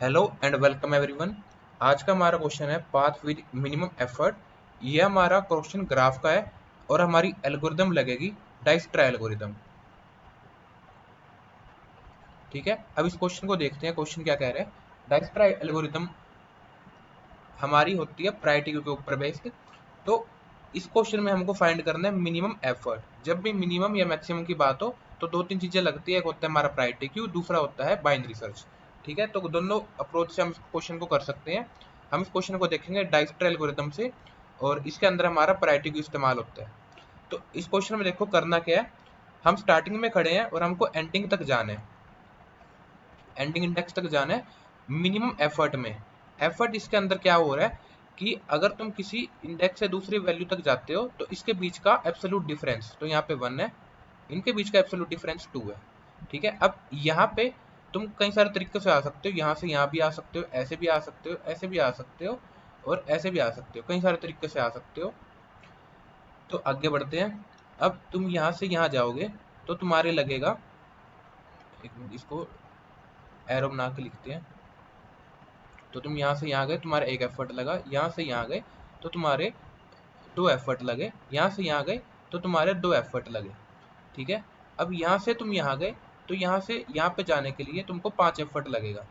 Hello and welcome everyone. आज का हमारा क्वेश्चन है पाथ विद मिनिमम एफर्ट। ये हमारा क्वेश्चन ग्राफ का है और हमारी एल्गोरिदम लगेगी डाइस्ट्रा एल्गोरिदम। ठीक है, अब इस क्वेश्चन को देखते हैं। क्वेश्चन क्या कह रहे हैं? डाइस्ट्रा एल्गोरिदम हमारी होती है प्रायोरिटी क्यू के ऊपर बेस्ड। तो इस क्वेश्चन में हमको फाइंड करना है मिनिमम एफर्ट। जब भी मिनिमम या मैक्सिमम की बात हो तो दो तीन चीजें लगती है। एक होता है हमारा प्रायोरिटी क्यू, दूसरा होता है बाइनरी सर्च। ठीक है, तो दोनों अप्रोच से हम इस क्वेश्चन को कर सकते हैं। हम इस क्वेश्चन को देखेंगे डाइस्ट्रा एल्गोरिदम से और इसके अंदर हमारा प्रायोरिटी क्यू इस्तेमाल होता है। तो इस क्वेश्चन में देखो करना क्या है। हम स्टार्टिंग में खड़े हैं और हमको एंडिंग तक जाना है, एंडिंग इंडेक्स तक जाना है मिनिमम एफर्ट में। एफर्ट इसके अंदर क्या हो रहा है कि अगर तुम किसी इंडेक्स से दूसरी वैल्यू तक जाते हो तो इसके बीच का एब्सोल्यूट डिफरेंस, तो यहाँ पे 1 है, इनके बीच का एब्सोल्यूट डिफरेंस 2 है। ठीक है, अब यहाँ पे तुम कई सारे तरीके से आ सकते हो। यहाँ से यहाँ भी आ सकते हो, ऐसे भी आ सकते हो, ऐसे भी आ सकते हो और ऐसे भी आ सकते हो। कई सारे तरीके से आ सकते हो। तो आगे बढ़ते हैं। अब तुम यहाँ से यहाँ जाओगे तो तुम्हारे लगेगा, एक मिनट इसको एरो बना के लिखते हैं। तो तुम यहाँ से यहाँ गए, तुम्हारा एक एफर्ट लगा। यहाँ से यहाँ गए तो तुम्हारे 2 एफर्ट लगे। यहाँ से यहाँ गए तो तुम्हारे 2 एफर्ट लगे। ठीक है, अब यहाँ से तुम यहाँ गए तो यहाँ से यहाँ पे जाने के लिए तुमको 5 एफर्ट लगेगा।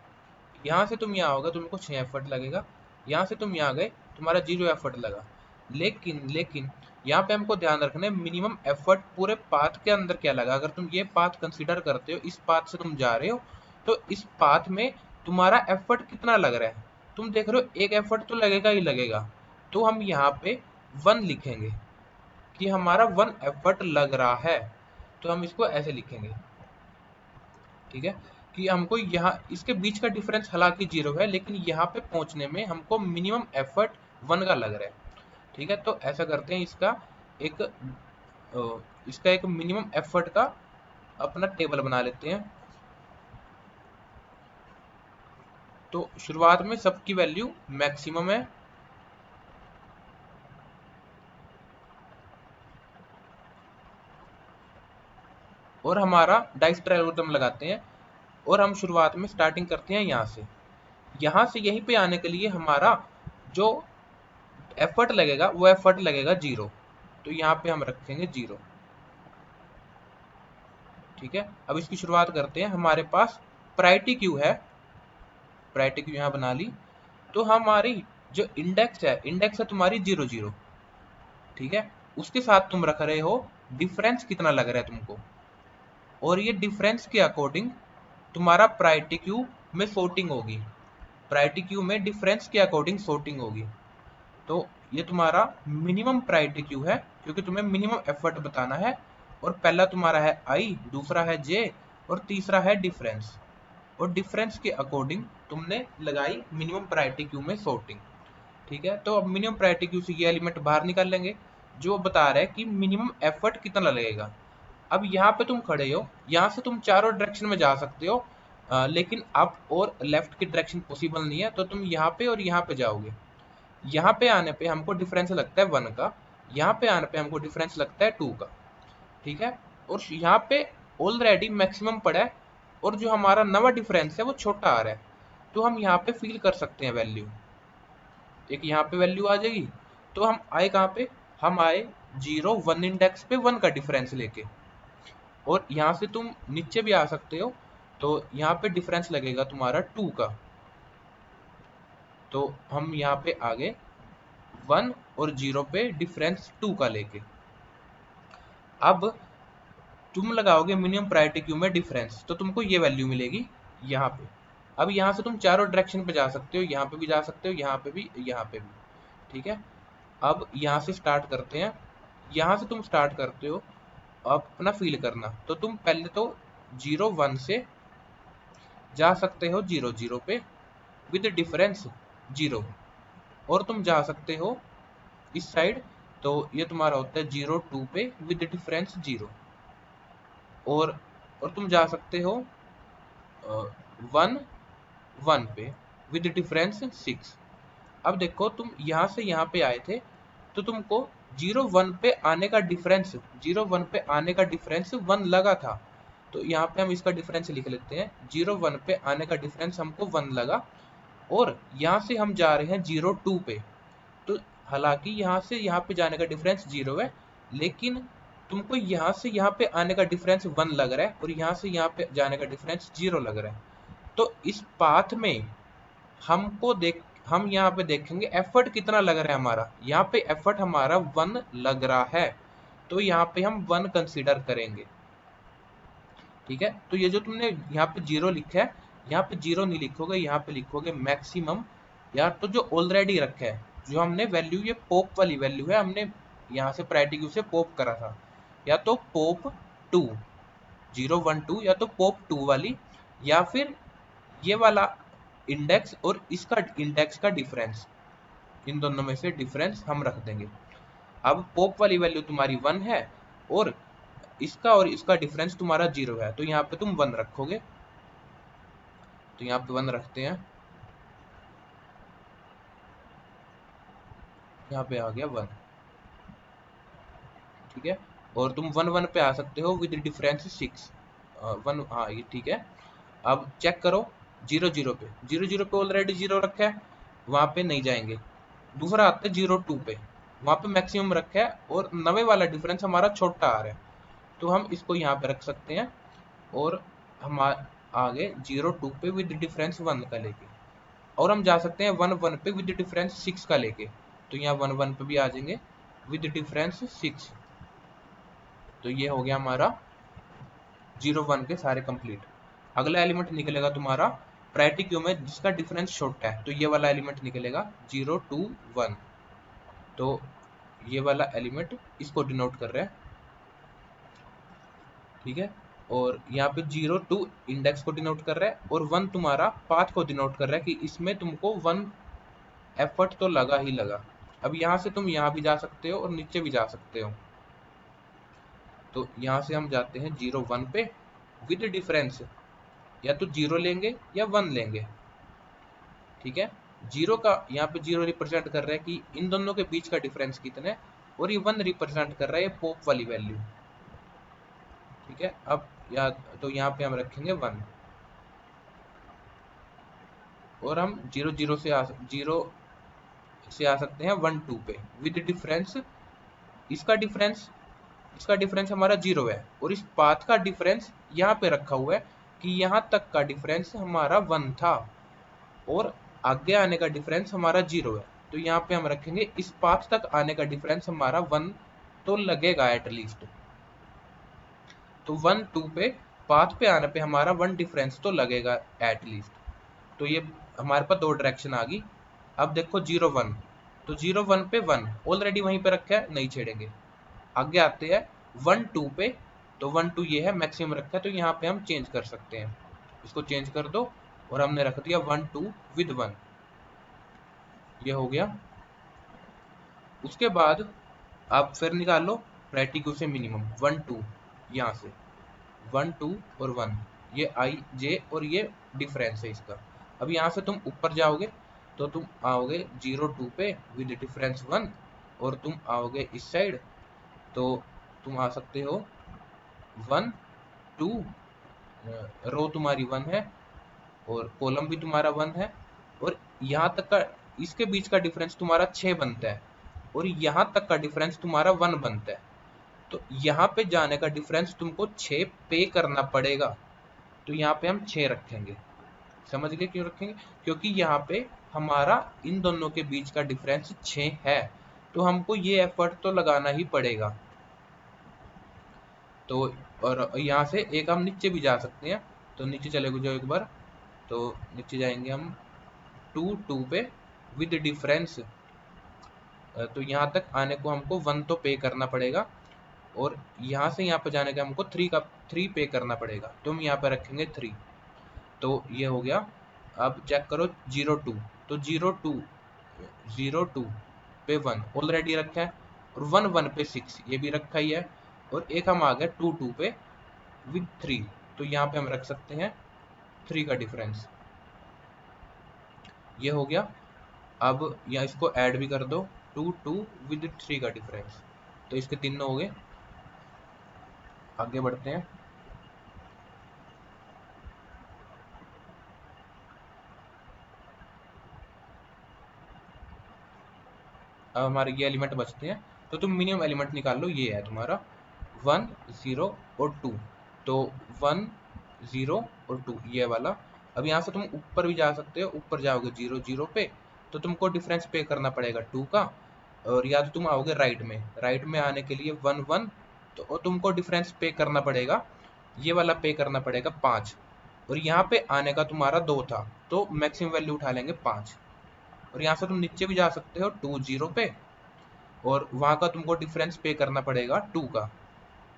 यहाँ से तुम यहाँ आओगे तुमको 6 एफर्ट लगेगा। यहाँ से तुम यहाँ गए तुम्हारा 0 एफर्ट लगा। लेकिन यहाँ पे हमको ध्यान रखना है मिनिमम एफर्ट पूरे पाथ के अंदर क्या लगा। अगर तुम ये पाथ कंसीडर करते हो, इस पाथ से तुम जा रहे हो, तो इस पाथ में तुम्हारा एफर्ट कितना लग रहा है। तुम देख रहे हो एक एफर्ट तो लगेगा ही लगेगा। तो हम यहाँ पे 1 लिखेंगे कि हमारा 1 एफर्ट लग रहा है। तो हम इसको ऐसे लिखेंगे। ठीक है, कि हमको यहाँ इसके बीच का डिफरेंस हालांकि 0 है, लेकिन यहाँ पे पहुंचने में हमको मिनिमम एफर्ट 1 का लग रहा है। ठीक है, तो ऐसा करते हैं। इसका एक मिनिमम एफर्ट का अपना टेबल बना लेते हैं। तो शुरुआत में सबकी वैल्यू मैक्सिमम है, और हमारा डाइस्ट्रा एल्गोरिथम लगाते हैं और हम शुरुआत में स्टार्टिंग करते हैं यहाँ से। यहाँ से यहीं पे आने के लिए हमारा जो एफर्ट लगेगा वो एफर्ट लगेगा 0। तो यहाँ पे हम रखेंगे 0। ठीक है, अब इसकी शुरुआत करते हैं। हमारे पास प्रायोरिटी क्यू है, प्रायोरिटी क्यू यहाँ बना ली। तो हमारी जो इंडेक्स है तुम्हारी 0 0। ठीक है, उसके साथ तुम रख रहे हो डिफरेंस कितना लग रहा है तुमको, और ये डिफरेंस के अकॉर्डिंग तुम्हारा प्रायोरिटी क्यू में सॉर्टिंग होगी। प्रायोरिटी क्यू में डिफरेंस के अकॉर्डिंग सॉर्टिंग होगी। तो ये तुम्हारा मिनिमम प्रायोरिटी क्यू है क्योंकि तुम्हें मिनिमम एफर्ट बताना है। और पहला तुम्हारा है आई, दूसरा है जे और तीसरा है डिफरेंस। और डिफरेंस के अकॉर्डिंग तुमने लगाई मिनिमम प्रायोरिटी क्यू में सॉर्टिंग। ठीक है, तो अब मिनिमम प्रायोरिटी क्यू से ये एलिमेंट बाहर निकाल लेंगे जो बता रहा है कि मिनिमम एफर्ट कितना लगेगा। अब यहाँ पे तुम खड़े हो, यहाँ से तुम चारों डायरेक्शन में जा सकते हो, लेकिन अप और लेफ्ट की डायरेक्शन पॉसिबल नहीं है। तो तुम यहाँ पे और यहाँ पे जाओगे। यहाँ पे आने पे हमको डिफरेंस लगता है 1 का, यहाँ पे आने पे हमको डिफरेंस लगता है 2 का। ठीक है, और यहाँ पे ऑलरेडी मैक्सिमम पड़ा है और जो हमारा नवा डिफरेंस है वो छोटा आ रहा है। तो हम यहाँ पे फील कर सकते हैं वैल्यू, एक यहाँ पे वैल्यू आ जाएगी। तो हम आए कहाँ पे, हम आए 0 1 इंडेक्स पे 1 का डिफरेंस लेके। और यहाँ से तुम नीचे भी आ सकते हो, तो यहाँ पे डिफरेंस लगेगा तुम्हारा 2 का। तो हम यहाँ पे आगे 1 और 0 पे डिफरेंस 2 का लेके। अब तुम लगाओगे मिनिमम प्रायोरिटी क्यू में डिफरेंस, तो तुमको ये वैल्यू मिलेगी यहाँ पे। अब यहाँ से तुम चारों डायरेक्शन पे जा सकते हो, यहाँ पे भी जा सकते हो, यहाँ पे भी, यहाँ पे भी। ठीक है, अब यहाँ से स्टार्ट करते हैं। यहाँ से तुम स्टार्ट करते हो, अब अपना फील करना। तो तुम पहले तो 0 1 से जा सकते हो 0 0 पे विद डिफरेंस 0, और तुम जा सकते हो इस साइड। तो ये तुम्हारा होता है 0 2 पे विद डिफरेंस 0, और तुम जा सकते हो 1 1 पे विद डिफरेंस 6। अब देखो तुम यहाँ से यहाँ पे आए थे तो तुमको 0 1 पे आने का डिफरेंस 1 लगा था। तो यहाँ पे हम इसका डिफरेंस लिख लेते हैं। 0 1 पे आने का डिफरेंस हमको 1 लगा, और यहाँ से हम जा रहे हैं 0 2 पे। तो हालांकि यहाँ से यहाँ पे जाने का डिफरेंस 0 है, लेकिन तुमको यहाँ से यहाँ पे आने का डिफरेंस 1 लग रहा है, और यहाँ से यहाँ पे जाने का डिफरेंस 0 लग रहा है। तो इस पाथ में हम यहाँ पे देखेंगे एफर्ट कितना लग रहा है हमारा। यहाँ पे एफर्ट हमारा 1 लग रहा है, तो यहाँ पे हम 1 कंसीडर करेंगे। ठीक है, तो ये जो तुमने यहाँ पे 0 लिखा है, यहाँ पे 0 नहीं लिखोगे, यहाँ पे लिखोगे मैक्सिमम, या तो जो ऑलरेडी रखा है, जो हमने वैल्यू, ये पॉप वाली वैल्यू है, हमने यहाँ से प्रायोरिटी क्यू से पॉप करा था, या तो पॉप 2 0 1 2, या तो पॉप 2 वाली, या फिर ये वाला इंडेक्स और इसका इंडेक्स का डिफरेंस, इन दोनों में से डिफरेंस हम रख देंगे। अब पॉप वाली वैल्यू तुम्हारी 1 है, और इसका डिफरेंस तुम्हारा 0 है, तो यहाँ पे तुम 1 रखोगे। तो यहाँ पे 1 रखते हैं, यहाँ पे आ गया 1। ठीक है, और तुम 1 1 पे आ सकते हो विद डिफरेंस 6 1। हाँ, ये ठीक है। अब चेक करो 0 0 पे, 0 0 पे ऑलरेडी 0 रखा है, वहां पे नहीं जाएंगे। दूसरा आता है 0 2 पे, वहां पे मैक्सिमम रखा है, और 90 वाला डिफरेंस हमारा छोटा आ रहा है, तो हम इसको यहाँ पे रख सकते हैं। और हम आगे 0 2 पे विद डिफरेंस 1 का लेके, और हम जा सकते हैं 1 1 पे विद डिफरेंस 6 का लेके, तो यहाँ 1 1 पे भी आ जाएंगे विद डिफरेंस 6। तो ये हो गया हमारा 0 1 के सारे कंप्लीट। अगला एलिमेंट निकलेगा तुम्हारा प्रायोरिटी क्यू में जिसका डिफरेंस छोटा है, तो ये वाला एलिमेंट निकलेगा 0 2 1। तो ये वाला एलिमेंट इसको डिनोट कर रहा है। ठीक है, और यहाँ पे 0 2 इंडेक्स को डिनोट कर रहा है, और 1 तुम्हारा पाथ को डिनोट कर रहा है कि इसमें तुमको 1 एफर्ट तो लगा ही लगा। अब यहाँ से तुम यहाँ भी जा सकते हो और नीचे भी जा सकते हो। तो यहाँ से हम जाते हैं 0 1 पे विद डिफरेंस, या तो 0 लेंगे या 1 लेंगे। ठीक है, 0 का यहाँ पे 0 रिप्रेजेंट कर रहा है कि इन दोनों के बीच का डिफरेंस कितना है, और ये 1 रिप्रेजेंट कर रहा है ये पॉप वाली वैल्यू। ठीक है, अब तो यहाँ पे हम रखेंगे 1, और हम 0 0 से आ सकते हैं 1 2 पे विद डिफरेंस। इसका डिफरेंस हमारा 0 है, और इस पाथ का डिफरेंस यहाँ पे रखा हुआ है कि यहाँ तक का डिफरेंस हमारा 1 था, और आगे आने का डिफरेंस हमारा 0 है। तो यहाँ पे हम रखेंगे इस पाथ तक आने का डिफरेंस हमारा 1 तो लगेगा एटलीस्ट। तो 1 2 पे पाथ पे आने पे हमारा 1 डिफरेंस तो लगेगा एटलीस्ट। तो ये हमारे पास 2 डायरेक्शन आ गई। अब देखो 0 1, तो 0 1 पे 1 ऑलरेडी वहीं पे रखा है, नहीं छेड़ेंगे। आगे आते हैं 1 2 पे, तो 1 2 ये है मैक्सिमम रखा है, तो यहाँ पे हम चेंज कर सकते हैं, इसको चेंज कर दो, और हमने रख दिया 1 2 विद 1। ये हो गया। उसके बाद आप फिर निकाल लो प्रायोरिटी क्यू से मिनिमम 1 2, यहाँ से 1 2 और 1, ये आई जे और ये डिफरेंस है इसका। अब यहाँ से तुम ऊपर जाओगे तो तुम आओगे 0 2 पे विद डिफरेंस 1, और तुम आओगे इस साइड तो तुम आ सकते हो 1 2, रो तुम्हारी 1 है और कॉलम भी तुम्हारा 1 है, और यहाँ तक का इसके बीच का डिफरेंस तुम्हारा 6 बनता है, और यहाँ तक का डिफरेंस तुम्हारा 1 बनता है। तो यहाँ पे जाने का डिफरेंस तुमको 6 पे करना पड़ेगा, तो यहाँ पे हम 6 रखेंगे। समझ गए क्यों रखेंगे? क्योंकि यहाँ पे हमारा इन दोनों के बीच का डिफरेंस 6 है, तो हमको ये एफर्ट तो लगाना ही पड़ेगा। तो और यहाँ से एक हम नीचे भी जा सकते हैं, तो नीचे चले जाओ एक बार, तो नीचे जाएंगे हम 2 2 पे विद डिफरेंस, तो यहाँ तक आने को हमको 1 तो पे करना पड़ेगा, और यहाँ से यहाँ पे जाने का हमको 3 पे करना पड़ेगा, तो हम यहाँ पे रखेंगे 3। तो ये हो गया। अब चेक करो 0 2, तो 0 2 पे 1 ऑलरेडी रखा है, और 1 1 पे 6 ये भी रखा ही है, और एक हम आ गए 2 2 पे विद 3, तो यहाँ पे हम रख सकते हैं 3 का डिफरेंस। ये हो गया। अब यहाँ इसको ऐड भी कर दो 2 2 विद 3 का डिफरेंस, तो इसके तीनों हो गए। आगे बढ़ते हैं। हमारे ये एलिमेंट बचते हैं, तो तुम मिनिमम एलिमेंट निकाल लो, ये है तुम्हारा 1 0 और 2। तो 1 0 और 2 ये वाला। अब यहाँ से तुम ऊपर भी जा सकते हो, ऊपर जाओगे 0 0 पे तो तुमको डिफरेंस पे करना पड़ेगा 2 का। और या तो तुम आओगे राइट में आने के लिए 1 1, तो तुमको डिफरेंस पे करना पड़ेगा, ये वाला पे करना पड़ेगा 5। और यहाँ पे आने का तुम्हारा 2 था, तो मैक्सिमम वैल्यू उठा लेंगे 5। और यहाँ से तुम नीचे भी जा सकते हो 2 0 पे, और वहाँ का तुमको डिफरेंस पे करना पड़ेगा 2 का,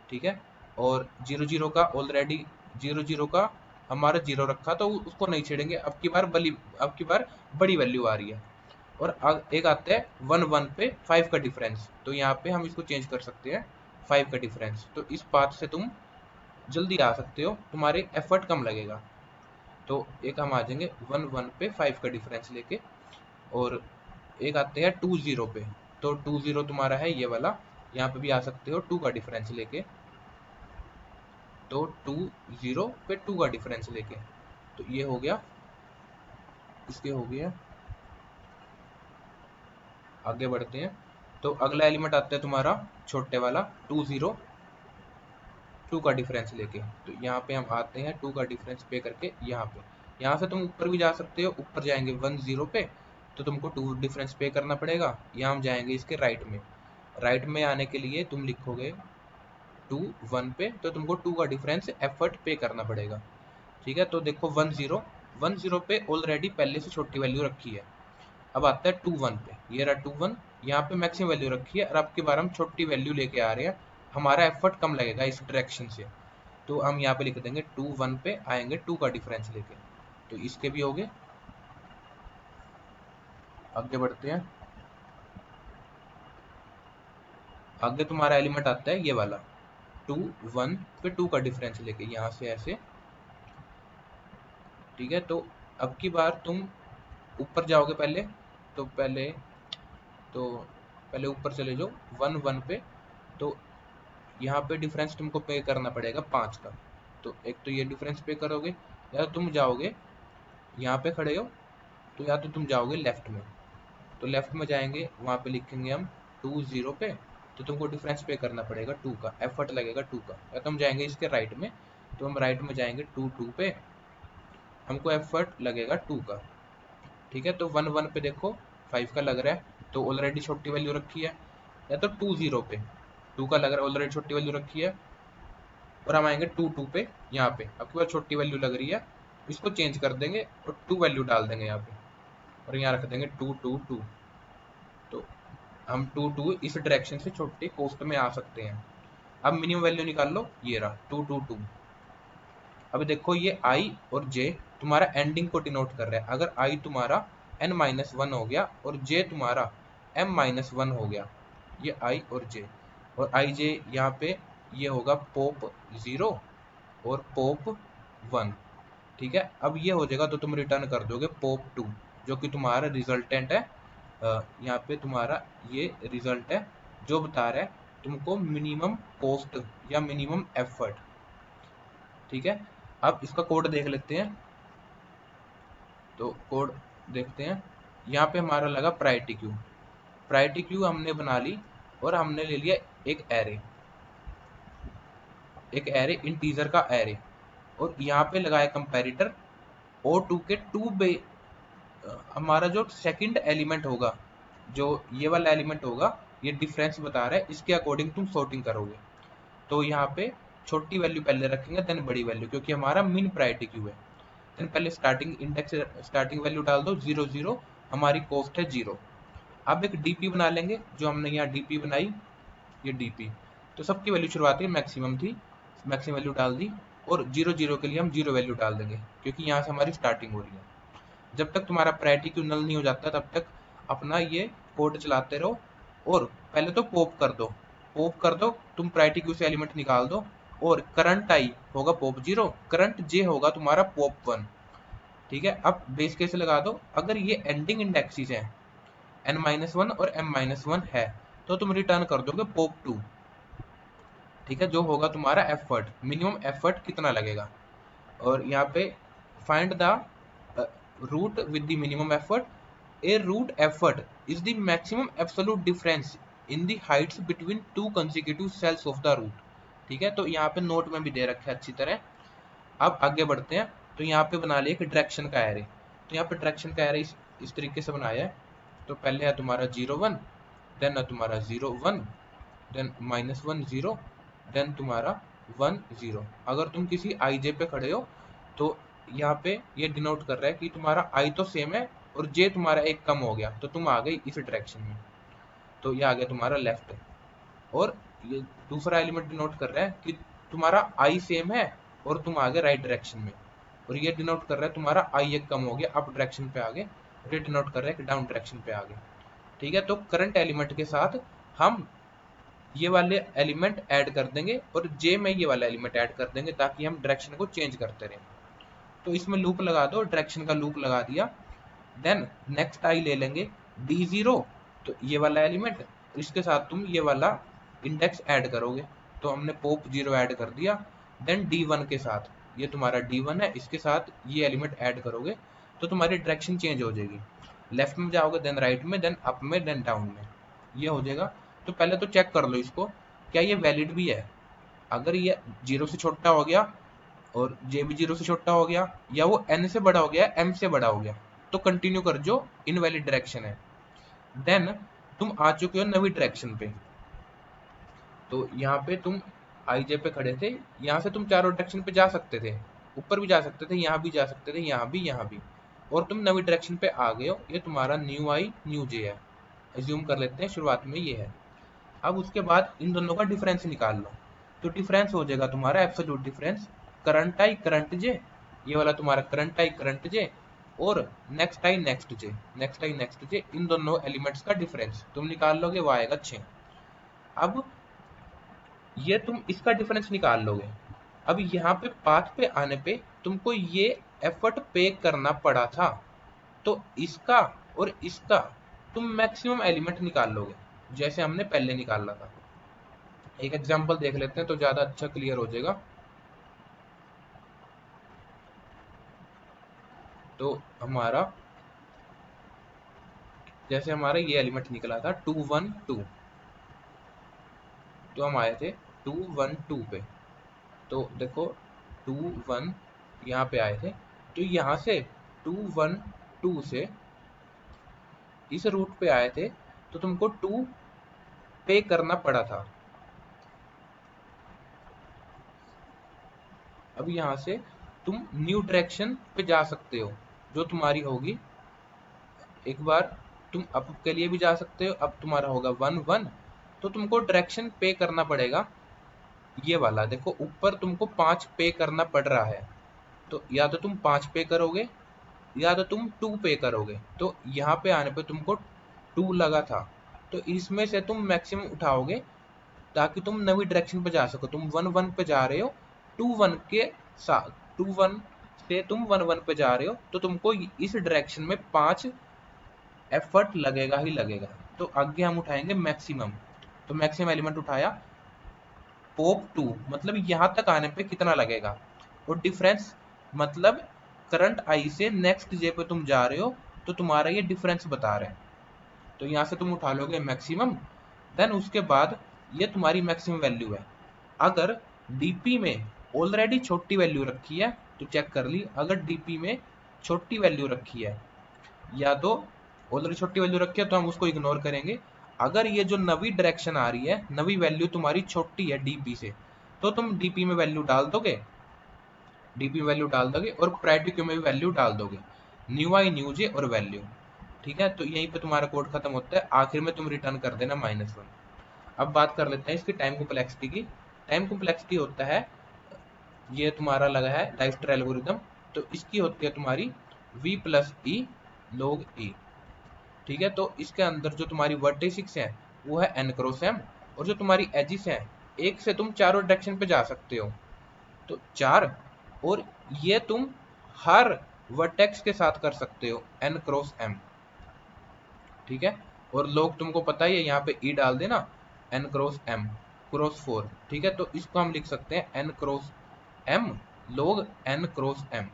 ठीक है। और 0 0 का ऑलरेडी 0 0 का हमारा 0 रखा, तो उसको नहीं छेड़ेंगे, अब की बार बड़ी वैल्यू आ रही है। और एक आता है 1 1 पे 5 का डिफरेंस, तो यहाँ पे हम इसको चेंज कर सकते हैं 5 का डिफरेंस। तो इस पाथ से तुम जल्दी आ सकते हो, तुम्हारे एफर्ट कम लगेगा। तो एक हम आ जाएंगे 1 1 पे 5 का डिफरेंस लेके। और एक आते हैं 2 0 पे, तो 2 0 तुम्हारा है ये वाला, यहाँ पे भी आ सकते हो 2 का डिफरेंस लेके। तो 2 0 पे 2 का डिफरेंस लेके, तो ये हो गया, इसके हो गया। आगे बढ़ते हैं, तो अगला एलिमेंट आता है तुम्हारा छोटे वाला 2 0 2 का डिफरेंस लेके। तो यहाँ पे हम आते हैं 2 का डिफरेंस पे करके यहाँ पे। यहाँ से तुम ऊपर भी जा सकते हो, ऊपर जाएंगे 1 0 पे तो तुमको 2 डिफरेंस पे करना पड़ेगा। यहाँ हम जाएंगे इसके राइट में आने के लिए तुम लिखोगे 2 1 पे, तो तुमको 2 का डिफरेंस एफर्ट पे करना पड़ेगा, ठीक है। तो देखो 1 0 पे ऑलरेडी पहले से छोटी वैल्यू रखी है। अब आता है 2 1 पे, ये रहा 2 1, यहाँ पे मैक्सिमम वैल्यू रखी है, और अब की बार हम छोटी वैल्यू लेके आ रहे हैं, हमारा एफर्ट कम लगेगा इस डायरेक्शन से। तो हम यहाँ पे लिख देंगे 2 1 पे आएंगे 2 का डिफरेंस लेके। तो इसके भी हो गए। आगे बढ़ते हैं, आगे तुम्हारा एलिमेंट आता है ये वाला 2 1 पे 2 का डिफरेंस लेके, यहाँ से ऐसे, ठीक है। तो अब की बार तुम ऊपर जाओगे तो पहले ऊपर चले जाओ 1 1 पे। तो यहाँ पे डिफरेंस तुमको पे करना पड़ेगा 5 का। तो एक तो ये डिफरेंस पे करोगे, या तो तुम जाओगे यहाँ पे खड़े हो, तो या तो तुम जाओगे लेफ्ट में। तो लेफ्ट में जाएंगे, वहाँ पे लिखेंगे हम 2 0 पे, तो तुमको डिफरेंस पे करना पड़ेगा 2 का, एफर्ट लगेगा 2 का। या तो हम जाएंगे इसके राइट में, तो हम राइट में जाएंगे 2 2 पे, हमको एफर्ट लगेगा 2 का, ठीक है। तो 1 1 पे देखो 5 का लग रहा है, तो ऑलरेडी छोटी वैल्यू रखी है। या तो 2 0 पे 2 का लग रहा है, ऑलरेडी छोटी वैल्यू रखी है। और हम आएंगे 2 2 पे, यहाँ पे आपके पास छोटी वैल्यू लग रही है, इसको चेंज कर देंगे और 2 वैल्यू डाल देंगे यहाँ पे, और यहाँ रख देंगे 2 2 2। तो हम 2 2 इस डायरेक्शन से छोटी कोस्ट में आ सकते हैं। अब मिनिमम वैल्यू निकाल लो, ये रहा 2 2 2। अब देखो ये i और j तुम्हारा एंडिंग को डिनोट कर रहा है। अगर i तुम्हारा n-1 हो गया और j तुम्हारा m-1 हो गया, ये i और j, और i j यहाँ पे ये होगा pop 0 और pop 1, ठीक है। अब ये हो जाएगा तो तुम रिटर्न कर दोगे pop 2, जो कि तुम्हारा रिजल्टेंट है। यहाँ पे तुम्हारा ये रिजल्ट है जो बता रहा है तुमको मिनिमम कॉस्ट या मिनिमम एफर्ट, ठीक है। अब इसका कोड देख लेते हैं। तो कोड देखते हैं, यहाँ पे हमारा लगा प्रायोरिटी क्यू हमने बना ली, और हमने ले लिया एक एरे इंटीजर का एरे, और यहाँ पे लगाया कंपैरेटर O2 के 2 बे। हमारा जो सेकंड एलिमेंट होगा, जो ये वाला एलिमेंट होगा, ये डिफरेंस बता रहा है, इसके अकॉर्डिंग तुम सॉर्टिंग करोगे। तो यहाँ पे छोटी वैल्यू पहले रखेंगे, देन बड़ी वैल्यू, क्योंकि हमारा मिन प्रायोरिटी क्यू है। देन पहले स्टार्टिंग वैल्यू डाल दो 0 0, हमारी कॉस्ट है 0। अब एक डीपी बना लेंगे, जो हमने यहाँ डीपी बनाई, ये डीपी। तो सबकी वैल्यू शुरुआती मैक्सिमम थी, मैक्सिमम वैल्यू डाल दी, और 0 0 के लिए हम 0 वैल्यू डाल देंगे, क्योंकि यहाँ से हमारी स्टार्टिंग हो रही है। जब तक तुम्हारा प्रायोरिटी क्यू नल नहीं हो जाता, तब तक अपना ये कोड चलाते रहो। और पहले तो पॉप कर दो, तुम प्रायोरिटी क्यू से एलिमेंट निकाल दो, और करंट आई होगा पॉप 0, करंट जे होगा तुम्हारा पॉप 1, ठीक है। अब बेस केस लगा दो, अगर ये एंडिंग इंडेक्सेस हैं n-1 और m-1 है, तो तुम रिटर्न कर दोगे पॉप 2, ठीक है, जो होगा तुम्हारा एफर्ट, मिनिमम एफर्ट कितना लगेगा। और यहाँ पे find the route with the minimum effort a route effort is the maximum absolute difference in the heights between two consecutive cells of the route. ठीक है, तो यहाँ पे नोट में भी दे रखा है अच्छी तरह। अब आगे बढ़ते हैं, तो यहाँ पे बना लिया एक डायरेक्शन का एरे। तो यहाँ पे डायरेक्शन का एरे इस तरीके से बनाया है। तो पहले है तुम्हारा 0 1, देन है तुम्हारा 0 1, देन -1 0, देन तुम्हारा 1 0। अगर तुम किसी आई जे पे खड़े हो तो यहाँ पे ये डिनोट कर रहा है कि तुम्हारा आई तो सेम है और जे तुम्हारा एक कम हो गया, तो तुम आ गए इस डायरेक्शन में, तो ये आ गया तुम्हारा लेफ्ट। और ये दूसरा एलिमेंट डिनोट कर रहा है कि तुम्हारा आई सेम है और तुम आ गए राइट डायरेक्शन में, और ये डिनोट कर रहा है तुम्हारा आई एक कम हो गया, अप डायरेक्शन पे आ गए, और ये डिनोट कर रहा है कि डाउन डायरेक्शन पे आ गए। ठीक है, तो करंट एलिमेंट के साथ हम ये वाले एलिमेंट ऐड कर देंगे और जे में ये वाला एलिमेंट ऐड कर देंगे ताकि हम डायरेक्शन को चेंज करते रहें। तो इसमें लूप लगा दो, डायरेक्शन का लूप लगा दिया। देन नेक्स्ट आई ले लेंगे D0, तो ये वाला एलिमेंट, इसके साथ तुम ये वाला इंडेक्स ऐड करोगे, तो हमने पॉप 0 ऐड कर दिया। देन D1 के साथ, ये तुम्हारा D1 है, इसके साथ ये एलिमेंट ऐड करोगे तो तुम्हारी डायरेक्शन चेंज हो जाएगी। लेफ्ट में जाओगे, देन राइट में, देन अप में, देन डाउन में, ये हो जाएगा। तो पहले तो चेक कर लो इसको, क्या ये वैलिड भी है। अगर ये 0 से छोटा हो गया और जे भी 0 से छोटा हो गया, या वो n से बड़ा हो गया, m से बड़ा हो गया, तो कंटिन्यू कर, जो इनवैलिड डायरेक्शन है। देन तुम आ चुके हो नवी डायरेक्शन पे, तो यहाँ पे तुम आई जे पे खड़े थे, यहाँ से तुम चारों डायरेक्शन पे जा सकते थे, ऊपर भी जा सकते थे, यहाँ भी जा सकते थे, यहाँ भी, यहाँ भी, और तुम नवी डायरेक्शन पे आ गए हो। ये तुम्हारा न्यू आई न्यू जे है, एज्यूम कर लेते हैं शुरुआत में ये है। अब उसके बाद इन दोनों का डिफरेंस निकाल लो, तो डिफरेंस हो जाएगा तुम्हारा absolute difference, current I current J, ये वाला तुम्हारा करंट आई करंट जे, और next I next J, next I next J, इन दोनों एलिमेंट्स का डिफरेंस तुम निकाल लोगे, वो आएगा 6। अब ये तुम इसका डिफरेंस निकाल लोगे। अब यहाँ पे पाथ पे आने पे तुमको ये एफर्ट पे करना पड़ा था, तो इसका और इसका तुम मैक्सिमम एलिमेंट निकाल लोगे जैसे हमने पहले निकाला था। एक एग्जांपल देख लेते हैं तो ज्यादा अच्छा क्लियर हो जाएगा। तो हमारा जैसे हमारा ये एलिमेंट निकला था 2 1 2, तो हम आए थे 2 1 2 पे, तो देखो 2 1 यहाँ पे आए थे, तो यहाँ से 2 1 2 से इस रूट पे आए थे, तो तुमको 2 पे करना पड़ा था। अब यहाँ से तुम न्यू डायरेक्शन पे जा सकते हो, जो तुम्हारी होगी, एक बार तुम अप के लिए भी जा सकते हो, अब तुम्हारा होगा 1 1, तो तुमको डायरेक्शन पे करना पड़ेगा ये वाला। देखो ऊपर तुमको 5 पे करना पड़ रहा है, तो या तो तुम 5 पे करोगे या तो तुम 2 पे करोगे, तो यहाँ पे आने पे तुमको 2 लगा था, तो इसमें से तुम मैक्सिमम उठाओगे ताकि तुम नवी डायरेक्शन पे जा सको। तुम 1 1 पे जा रहे हो, 2 1 के साथ 2 1 से तुम 1 1 पे जा रहे हो, तो तुमको इस डायरेक्शन में 5 एफर्ट लगेगा ही लगेगा। तो आगे हम उठाएंगे मैक्सिमम, तो मैक्सिमम एलिमेंट उठाया पॉप 2, मतलब यहाँ तक आने पे कितना लगेगा, और डिफरेंस मतलब करंट आई से नेक्स्ट जे पे तुम जा रहे हो, तो तुम्हारा ये डिफरेंस बता रहे हैं। तो यहाँ से तुम उठा लोगे मैक्सिमम, देन उसके बाद ये तुम्हारी मैक्सिमम वैल्यू है। अगर डीपी में ऑलरेडी छोटी वैल्यू रखी है तो चेक कर ली, अगर डीपी में छोटी वैल्यू रखी है, या तो ऑलरेडी छोटी वैल्यू रखी है तो हम उसको इग्नोर करेंगे। अगर ये जो नवी डायरेक्शन आ रही है, नवी वैल्यू तुम्हारी छोटी है डीपी से, तो तुम डीपी में वैल्यू डाल दोगे, डीपी में वैल्यू डाल दोगे और प्रायोरिटी क्यू में भी वैल्यू डाल दोगे, न्यू आई न्यू जे और वैल्यू। ठीक है, तो यहीं पे तुम्हारा कोड खत्म होता है, आखिर में तुम रिटर्न कर देना -1। अब बात कर लेते हैं इसकी टाइम कॉम्प्लेक्सिटी की। टाइम कॉम्प्लेक्सिटी होता है, ये तुम्हारा लगा है डाइस्टर एल्गोरिथम, तो इसकी होती है तुम्हारी v प्लस ई log e। ठीक है, तो इसके अंदर जो तुम्हारी वर्टिसेस है वो है n क्रॉस m, और जो तुम्हारी एजिस है, एक से तुम चारों डायरेक्शन पे जा सकते हो, तो 4, और ये तुम हर वर्टेक्स के साथ कर सकते हो n क्रॉस m। ठीक है, और log तुमको पता ही है, यहाँ पे e डाल देना, n क्रॉस m क्रॉस 4। ठीक है, तो इसको हम लिख सकते हैं n cross m log n cross m।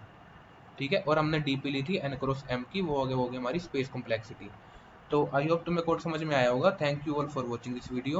ठीक है, और हमने डीपी ली थी n क्रॉस m की, वो हो गई हमारी स्पेस कॉम्प्लेक्सिटी। तो आई होप तुम्हें कोड समझ में आया होगा। Thank you all for watching this video.